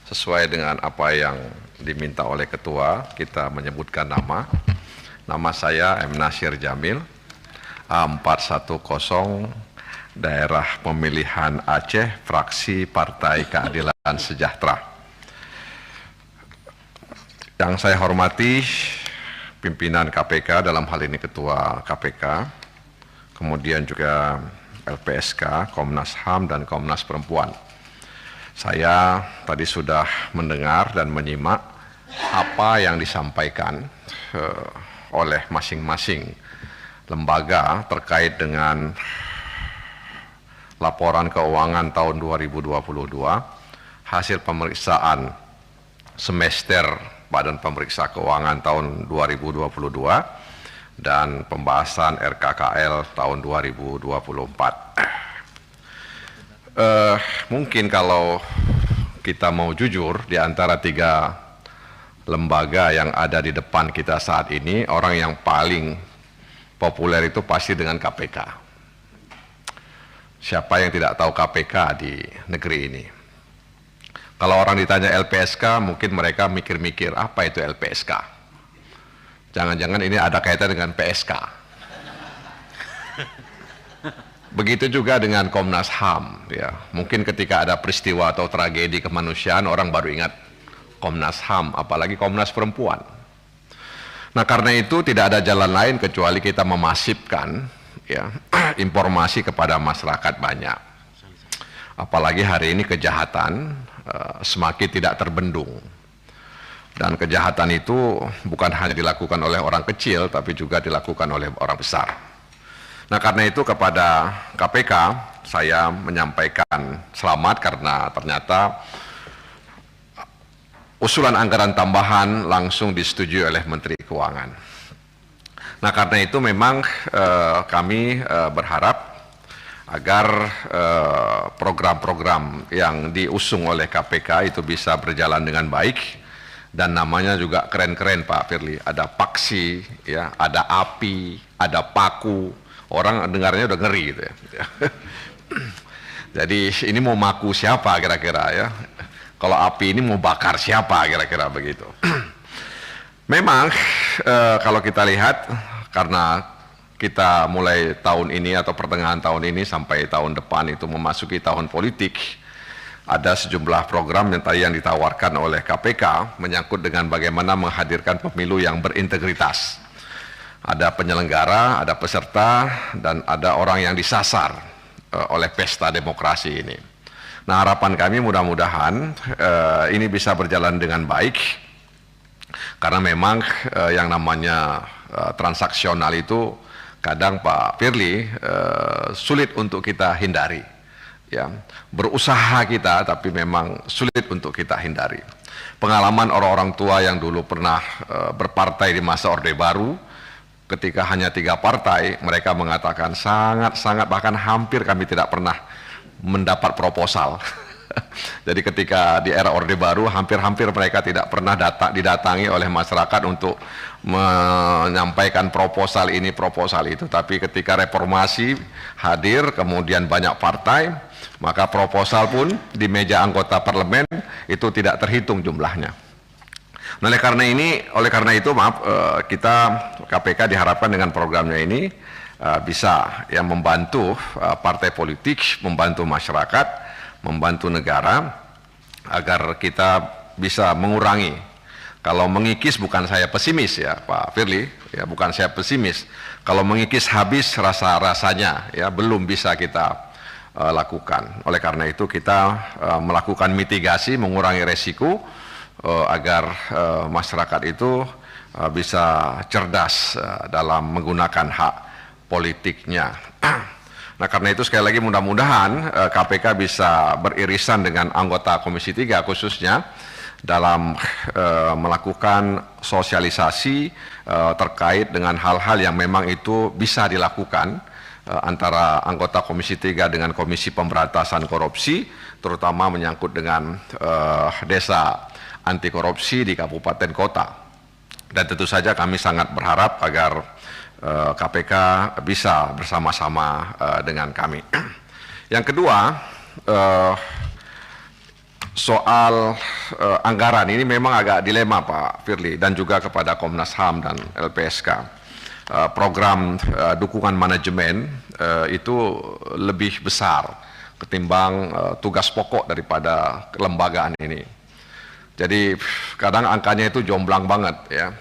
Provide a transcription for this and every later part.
sesuai dengan apa yang diminta oleh Ketua, kita menyebutkan nama. Nama saya M. Nasir Jamil, A410, Daerah Pemilihan Aceh, Fraksi Partai Keadilan Sejahtera. Yang saya hormati pimpinan KPK, dalam hal ini Ketua KPK, kemudian juga LPSK, Komnas HAM, dan Komnas Perempuan. Saya tadi sudah mendengar dan menyimak apa yang disampaikan oleh masing-masing lembaga terkait dengan laporan keuangan tahun 2022, hasil pemeriksaan semester Badan Pemeriksa Keuangan tahun 2022, dan pembahasan RKKL tahun 2024. Mungkin kalau kita mau jujur, di antara tiga lembaga yang ada di depan kita saat ini, orang yang paling populer itu pasti dengan KPK. Siapa yang tidak tahu KPK di negeri ini? Kalau orang ditanya LPSK, mungkin mereka mikir-mikir, apa itu LPSK? Jangan-jangan ini ada kaitan dengan PSK. Begitu juga dengan Komnas HAM, ya. Mungkin ketika ada peristiwa atau tragedi kemanusiaan, orang baru ingat Komnas HAM, apalagi Komnas Perempuan. Nah, karena itu tidak ada jalan lain kecuali kita memasifkan, ya, informasi kepada masyarakat banyak. Apalagi hari ini kejahatan semakin tidak terbendung. Dan kejahatan itu bukan hanya dilakukan oleh orang kecil, tapi juga dilakukan oleh orang besar. Nah, karena itu kepada KPK saya menyampaikan selamat karena ternyata usulan anggaran tambahan langsung disetujui oleh Menteri Keuangan. Nah, karena itu memang kami berharap agar program-program yang diusung oleh KPK itu bisa berjalan dengan baik, dan namanya juga keren-keren Pak Firly. Ada paksi, ya, ada api, ada paku. Orang dengarnya udah ngeri gitu ya. Jadi ini mau maku siapa kira-kira ya? Kalau api ini mau bakar siapa kira-kira begitu. Memang kalau kita lihat, karena kita mulai tahun ini atau pertengahan tahun ini sampai tahun depan itu memasuki tahun politik, ada sejumlah program yang tadi yang ditawarkan oleh KPK menyangkut dengan bagaimana menghadirkan pemilu yang berintegritas. Ada penyelenggara, ada peserta, dan ada orang yang disasar oleh pesta demokrasi ini. Nah, harapan kami mudah-mudahan ini bisa berjalan dengan baik, karena memang yang namanya transaksional itu kadang Pak Firly sulit untuk kita hindari. Ya, berusaha kita, tapi memang sulit untuk kita hindari. Pengalaman orang-orang tua yang dulu pernah berpartai di masa Orde Baru, ketika hanya 3 partai, mereka mengatakan sangat-sangat, bahkan hampir kami tidak pernah mendapat proposal. Jadi ketika di era Orde Baru, hampir-hampir mereka tidak pernah didatangi oleh masyarakat untuk menyampaikan proposal ini, proposal itu. Tapi ketika reformasi hadir, kemudian banyak partai, maka proposal pun di meja anggota parlemen itu tidak terhitung jumlahnya. Nah, oleh karena itu maaf, kita KPK diharapkan dengan programnya ini bisa ya membantu partai politik, membantu masyarakat, membantu negara agar kita bisa mengurangi. Kalau mengikis, bukan saya pesimis ya Pak Firly, ya bukan saya pesimis. Kalau mengikis habis rasa-rasanya ya belum bisa kita lakukan. Oleh karena itu kita melakukan mitigasi, mengurangi resiko agar masyarakat itu bisa cerdas dalam menggunakan hak politiknya. Nah, karena itu sekali lagi mudah-mudahan KPK bisa beririsan dengan anggota Komisi 3 khususnya dalam melakukan sosialisasi terkait dengan hal-hal yang memang itu bisa dilakukan antara anggota Komisi 3 dengan Komisi Pemberantasan Korupsi, terutama menyangkut dengan desa anti korupsi di kabupaten kota. Dan tentu saja kami sangat berharap agar KPK bisa bersama-sama dengan kami. Yang kedua, soal anggaran ini memang agak dilema Pak Firly, dan juga kepada Komnas HAM dan LPSK. Program dukungan manajemen itu lebih besar ketimbang tugas pokok daripada kelembagaan ini. Jadi kadang angkanya itu jomblang banget ya.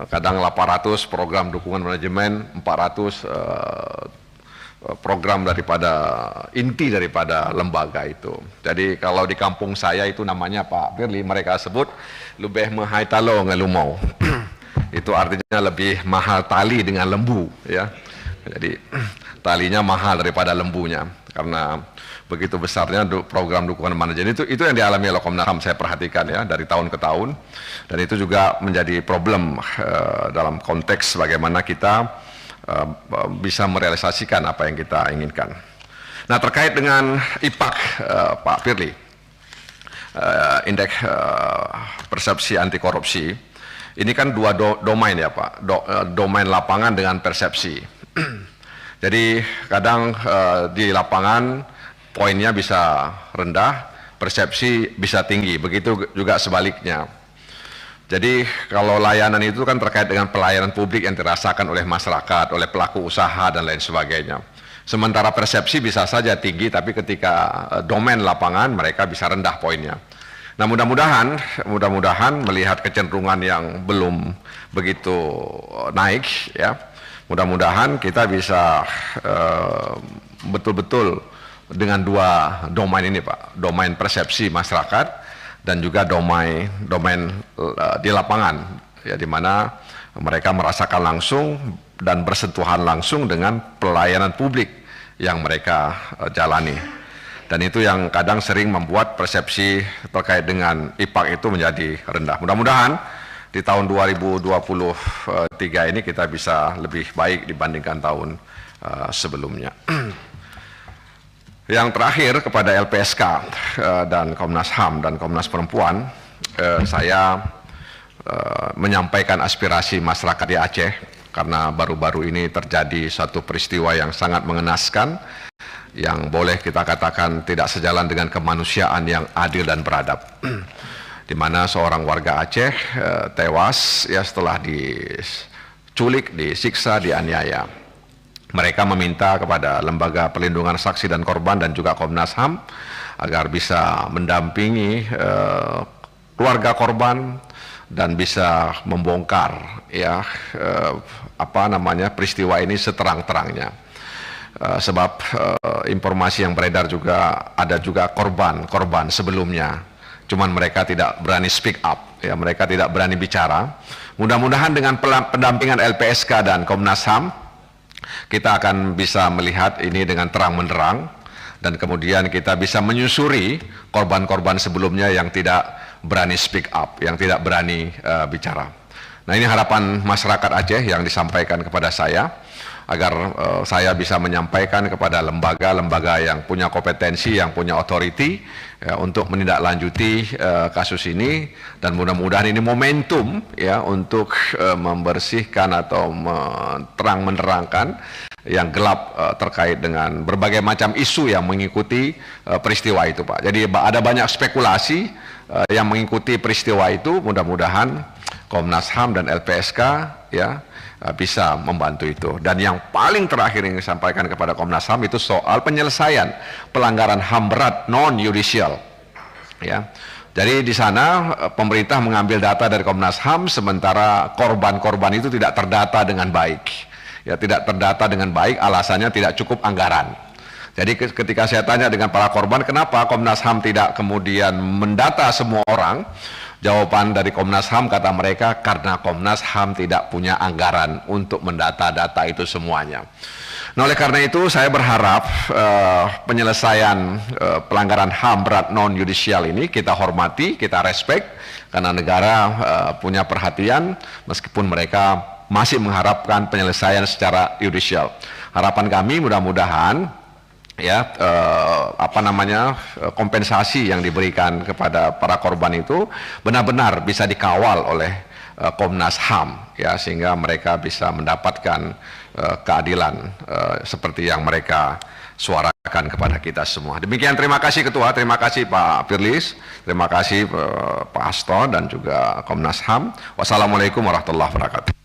Kadang 800 program dukungan manajemen, 400 program daripada inti daripada lembaga itu. Jadi kalau di kampung saya itu namanya Pak Firly, mereka sebut lebih mahal talo ngelumau. Itu artinya lebih mahal tali dengan lembu ya. Jadi talinya mahal daripada lembunya karena begitu besarnya program dukungan manajemen itu yang dialami oleh Komnas HAM, saya perhatikan ya dari tahun ke tahun, dan itu juga menjadi problem dalam konteks bagaimana kita bisa merealisasikan apa yang kita inginkan. Nah, terkait dengan IPAK Pak Firly, indeks persepsi anti korupsi, ini kan dua domain ya Pak, domain lapangan dengan persepsi. Jadi kadang di lapangan poinnya bisa rendah, persepsi bisa tinggi, begitu juga sebaliknya. Jadi kalau layanan itu kan terkait dengan pelayanan publik yang dirasakan oleh masyarakat, oleh pelaku usaha dan lain sebagainya. Sementara persepsi bisa saja tinggi, tapi ketika domain lapangan mereka bisa rendah poinnya. Nah, mudah-mudahan melihat kecenderungan yang belum begitu naik ya, mudah-mudahan kita bisa betul-betul dengan dua domain ini Pak, domain persepsi masyarakat dan juga domain di lapangan ya, di mana mereka merasakan langsung dan bersentuhan langsung dengan pelayanan publik yang mereka jalani. Dan itu yang kadang sering membuat persepsi terkait dengan IPAK itu menjadi rendah. Mudah-mudahan di tahun 2023 ini kita bisa lebih baik dibandingkan tahun sebelumnya. Yang terakhir kepada LPSK dan Komnas HAM dan Komnas Perempuan, saya menyampaikan aspirasi masyarakat di Aceh karena baru-baru ini terjadi satu peristiwa yang sangat mengenaskan, yang boleh kita katakan tidak sejalan dengan kemanusiaan yang adil dan beradab, di mana seorang warga Aceh tewas ya setelah diculik, disiksa, dianiaya. Mereka meminta kepada Lembaga Perlindungan Saksi dan Korban dan juga Komnas HAM agar bisa mendampingi keluarga korban dan bisa membongkar ya peristiwa ini seterang-terangnya. Sebab informasi yang beredar juga ada juga korban sebelumnya, cuman mereka tidak berani speak up ya, mereka tidak berani bicara. Mudah-mudahan dengan pendampingan LPSK dan Komnas HAM kita akan bisa melihat ini dengan terang menderang, dan kemudian kita bisa menyusuri korban-korban sebelumnya yang tidak berani speak up, yang tidak berani bicara. Nah, ini harapan masyarakat Aceh yang disampaikan kepada saya, agar saya bisa menyampaikan kepada lembaga-lembaga yang punya kompetensi, yang punya otoriti ya, untuk menindaklanjuti kasus ini, dan mudah-mudahan ini momentum ya untuk membersihkan atau terang menerangkan yang gelap terkait dengan berbagai macam isu yang mengikuti peristiwa itu Pak. Jadi ada banyak spekulasi yang mengikuti peristiwa itu, mudah-mudahan Komnas HAM dan LPSK ya bisa membantu itu. Dan yang paling terakhir yang disampaikan kepada Komnas HAM itu soal penyelesaian pelanggaran HAM berat non-yudisial ya. Jadi di sana pemerintah mengambil data dari Komnas HAM, sementara korban-korban itu tidak terdata dengan baik ya, tidak terdata dengan baik, alasannya tidak cukup anggaran. Jadi ketika saya tanya dengan para korban, kenapa Komnas HAM tidak kemudian mendata semua orang, jawaban dari Komnas HAM kata mereka, karena Komnas HAM tidak punya anggaran untuk mendata data itu semuanya. Nah, oleh karena itu saya berharap penyelesaian pelanggaran HAM berat non-yudisial ini kita hormati, kita respect, karena negara punya perhatian meskipun mereka masih mengharapkan penyelesaian secara yudisial. Harapan kami mudah-mudahan ya kompensasi yang diberikan kepada para korban itu benar-benar bisa dikawal oleh Komnas HAM, ya, sehingga mereka bisa mendapatkan keadilan seperti yang mereka suarakan kepada kita semua. Demikian, terima kasih Ketua, terima kasih Pak Firlis, terima kasih Pak Hasto dan juga Komnas HAM. Wassalamualaikum warahmatullahi wabarakatuh.